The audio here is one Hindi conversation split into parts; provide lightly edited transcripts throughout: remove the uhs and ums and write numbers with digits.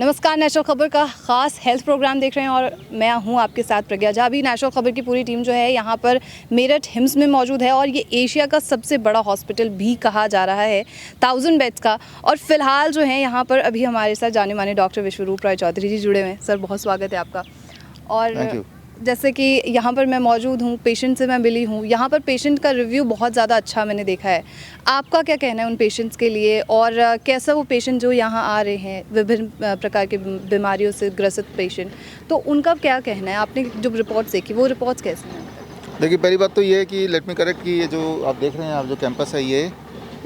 नमस्कार, नेशनल खबर का ख़ास हेल्थ प्रोग्राम देख रहे हैं और मैं हूं आपके साथ प्रज्ञा झा। अभी नेशनल खबर की पूरी टीम जो है यहाँ पर मेरठ हिम्स में मौजूद है और ये एशिया का सबसे बड़ा हॉस्पिटल भी कहा जा रहा है, 1000 बेड्स का। और फिलहाल जो है यहाँ पर अभी हमारे साथ जाने माने डॉक्टर विश्वरूप राय चौधरी जी जुड़े हुए हैं। सर, बहुत स्वागत है आपका। और जैसे कि यहाँ पर मैं मौजूद हूँ, पेशेंट से मैं मिली हूँ, यहाँ पर पेशेंट का रिव्यू बहुत ज़्यादा अच्छा मैंने देखा है। आपका क्या कहना है उन पेशेंट्स के लिए और कैसा वो पेशेंट जो यहाँ आ रहे हैं, विभिन्न प्रकार की बीमारियों से ग्रसित पेशेंट, तो उनका क्या कहना है? आपने जो रिपोर्ट्स देखी वो रिपोर्ट्स कैसी हैं? देखिए, पहली बात तो ये है कि लेट मी करेक्ट कि ये जो आप देख रहे हैं, आप जो कैंपस है, ये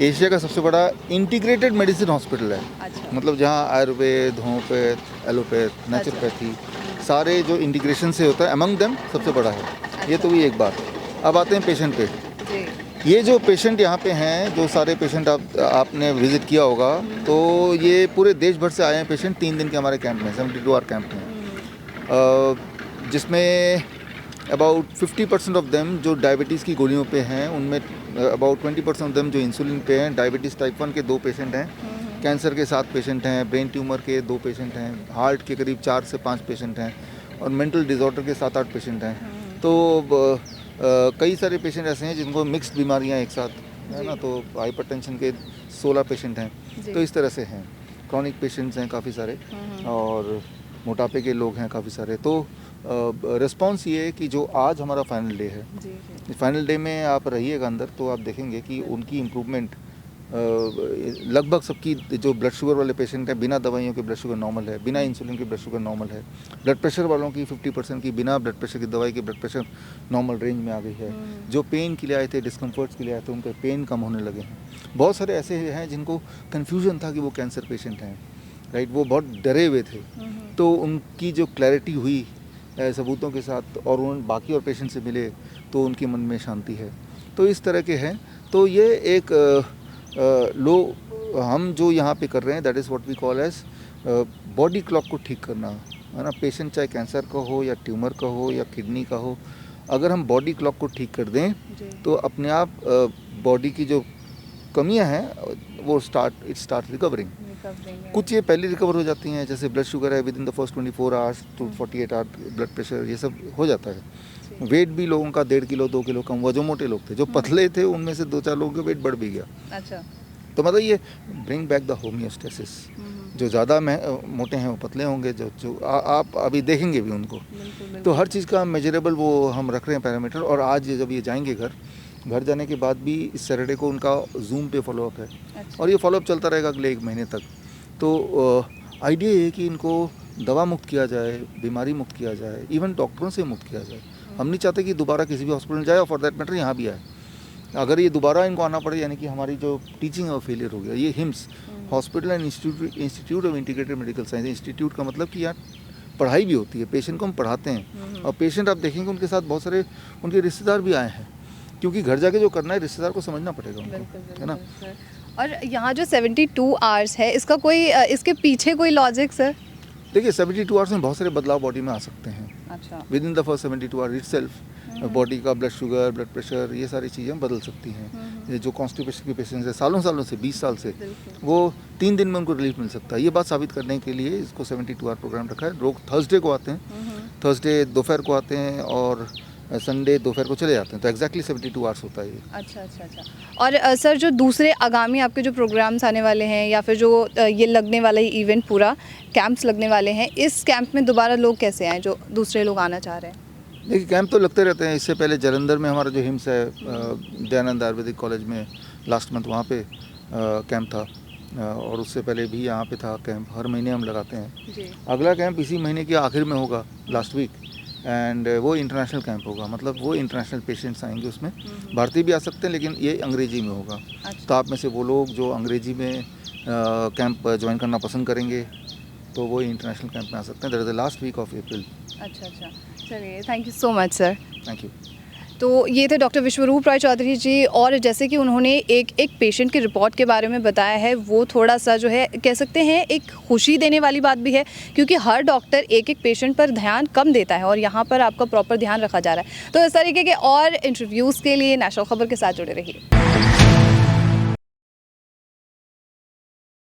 एशिया का सबसे बड़ा इंटीग्रेटेड मेडिसिन हॉस्पिटल है। अच्छा। मतलब जहाँ आयुर्वेद, होम्योपैथ, एलोपैथ, नेचुरोपैथी सारे जो इंटीग्रेशन से होता है, अमंग देम सबसे बड़ा है। ये तो भी एक बात। अब आते हैं पेशेंट पे। ये जो पेशेंट यहाँ पे हैं, जो सारे पेशेंट आपने विज़िट किया होगा, तो ये पूरे देश भर से आए हैं पेशेंट 3 दिन के हमारे कैंप में, 72 आवर कैंप में, जिसमें अबाउट 50% ऑफ देम जो डायबिटीज़ की गोलियों पे हैं, उनमें अबाउट 20% ऑफ देम जो इंसुलिन पे हैं। डायबिटीज़ टाइप 1 के 2 पेशेंट हैं, कैंसर के 7 पेशेंट हैं, ब्रेन ट्यूमर के 2 पेशेंट हैं, हार्ट के करीब 4 से 5 पेशेंट हैं और मेंटल डिसऑर्डर के 7-8 पेशेंट हैं। तो कई सारे पेशेंट ऐसे हैं जिनको मिक्स्ड बीमारियां एक साथ है ना, तो हाइपरटेंशन के 16 पेशेंट हैं। तो इस तरह से हैं, क्रॉनिक पेशेंट्स हैं काफ़ी सारे और मोटापे के लोग हैं काफ़ी सारे। तो रिस्पॉन्स ये है कि जो आज हमारा फाइनल डे है, फाइनल डे में आप रहिएगा अंदर तो आप देखेंगे कि उनकी इम्प्रूवमेंट लगभग सबकी, जो ब्लड शुगर वाले पेशेंट हैं, बिना दवाइयों के ब्लड शुगर नॉर्मल है, बिना इंसुलिन के ब्लड शुगर नॉर्मल है। ब्लड प्रेशर वालों की 50% की बिना ब्लड प्रेशर की दवाई के ब्लड प्रेशर नॉर्मल रेंज में आ गई है। जो पेन के लिए आए थे, डिस्कम्फर्ट्स के लिए आए थे, उनके पेन कम होने लगे हैं। बहुत सारे ऐसे हैं जिनको कन्फ्यूजन था कि वो कैंसर पेशेंट हैं, राइट, वो बहुत डरे हुए थे। तो उनकी जो क्लैरिटी हुई सबूतों के साथ और उन बाकी और पेशेंट से मिले तो उनके मन में शांति है। तो इस तरह के हैं। तो ये एक हम जो यहाँ पे कर रहे हैं, that is what we call as body clock को ठीक करना, है ना। पेशेंट चाहे कैंसर का हो या ट्यूमर का हो या किडनी का हो, अगर हम बॉडी क्लॉक को ठीक कर दें तो अपने आप बॉडी की जो कमियां हैं वो इट स्टार्ट रिकवरिंग। कुछ ये पहले रिकवर हो जाती हैं, जैसे ब्लड शुगर है, within the first 24 hours to 48 hour blood pressure, ये सब हो जाता है। वेट भी लोगों का 1.5 किलो 2 किलो कम हुआ। जो मोटे लोग थे, जो पतले थे, उनमें से 2-4 लोगों का वेट बढ़ भी गया। अच्छा। तो मतलब ये ब्रिंग बैक द होमियोस्टेसिस। जो ज़्यादा मोटे हैं वो पतले होंगे, जो आप अभी देखेंगे भी उनको। तो हर चीज़ का मेजरेबल वो हम रख रहे हैं पैरामीटर। और आज जब ये जाएंगे घर जाने के बाद भी इस सैटरडे को उनका जूम पे फॉलोअप है। अच्छा। और ये फॉलोअप चलता रहेगा अगले 1 महीने तक। तो आइडिया ये है कि इनको दवा मुक्त किया जाए, बीमारी मुक्त किया जाए, इवन डॉक्टरों से मुक्त किया जाए। हम नहीं चाहते कि दोबारा किसी भी हॉस्पिटल जाए और फॉर दैट मैटर यहाँ भी आए। अगर ये दोबारा इनको आना पड़े, यानी कि हमारी जो टीचिंग है वो फेलियर हो गया। ये hymns hospital and institute of integrated medical science, institute का मतलब कि यहाँ पढ़ाई भी होती है, पेशेंट को हम पढ़ाते हैं। और पेशेंट आप देखेंगे उनके साथ बहुत सारे उनके रिश्तेदार भी आए हैं, क्योंकि घर जाके जो करना है रिश्तेदार को समझना पड़ेगा उनको, है ना। और यहाँ जो 72 आवर्स है, इसका कोई इसके पीछे कोई लॉजिक सर? देखिए, 72 आवर्स में बहुत सारे बदलाव बॉडी में आ सकते हैं। अच्छा। Within the first 72 hour itself body का ब्लड शुगर, ब्लड प्रेशर, ये सारी चीज़ें बदल सकती हैं। ये जो कॉन्स्टिपेशन के पेशेंट्स हैं सालों से 20 साल से, वो 3 दिन में उनको रिलीफ मिल सकता है। ये बात साबित करने के लिए इसको 72 आवर प्रोग्राम रखा है। लोग थर्सडे को आते हैं, थर्सडे दोपहर को आते हैं और संडे दोपहर को चले जाते हैं। तो एग्जैक्टली 72 आवर्स होता है ये। अच्छा। और सर, जो दूसरे आगामी आपके जो प्रोग्राम्स आने वाले हैं या फिर जो ये लगने वाला ही इवेंट, पूरा कैंप्स लगने वाले हैं, इस कैंप में दोबारा लोग कैसे आएँ जो दूसरे लोग आना चाह रहे हैं? देखिए, कैंप तो लगते रहते हैं। इससे पहले जालंधर में हमारा जो हिम्स है, दयानंद आयुर्वेदिक कॉलेज में लास्ट मंथ वहाँ पे कैंप था। और उससे पहले भी यहाँ पे था कैंप। हर महीने हम लगाते हैं जी। अगला कैंप इसी महीने के आखिर में होगा, लास्ट वीक, एंड वो इंटरनेशनल कैंप होगा। मतलब वो इंटरनेशनल पेशेंट्स आएंगे उसमें। भारतीय भी आ सकते हैं, लेकिन ये अंग्रेजी में होगा। अच्छा। तो आप में से वो लोग जो अंग्रेजी में कैंप ज्वाइन करना पसंद करेंगे तो वो इंटरनेशनल कैंप में आ सकते हैं। That is the last week of April. अच्छा। चलिए, thank you so much sir. Thank you. तो ये थे डॉक्टर विश्वरूप राय चौधरी जी। और जैसे कि उन्होंने एक पेशेंट की रिपोर्ट के बारे में बताया है, वो थोड़ा सा जो है कह सकते हैं एक खुशी देने वाली बात भी है, क्योंकि हर डॉक्टर एक पेशेंट पर ध्यान कम देता है और यहाँ पर आपका प्रॉपर ध्यान रखा जा रहा है। तो इस तरीके के और इंटरव्यूज़ के लिए नेशनल खबर के साथ जुड़े रहिए।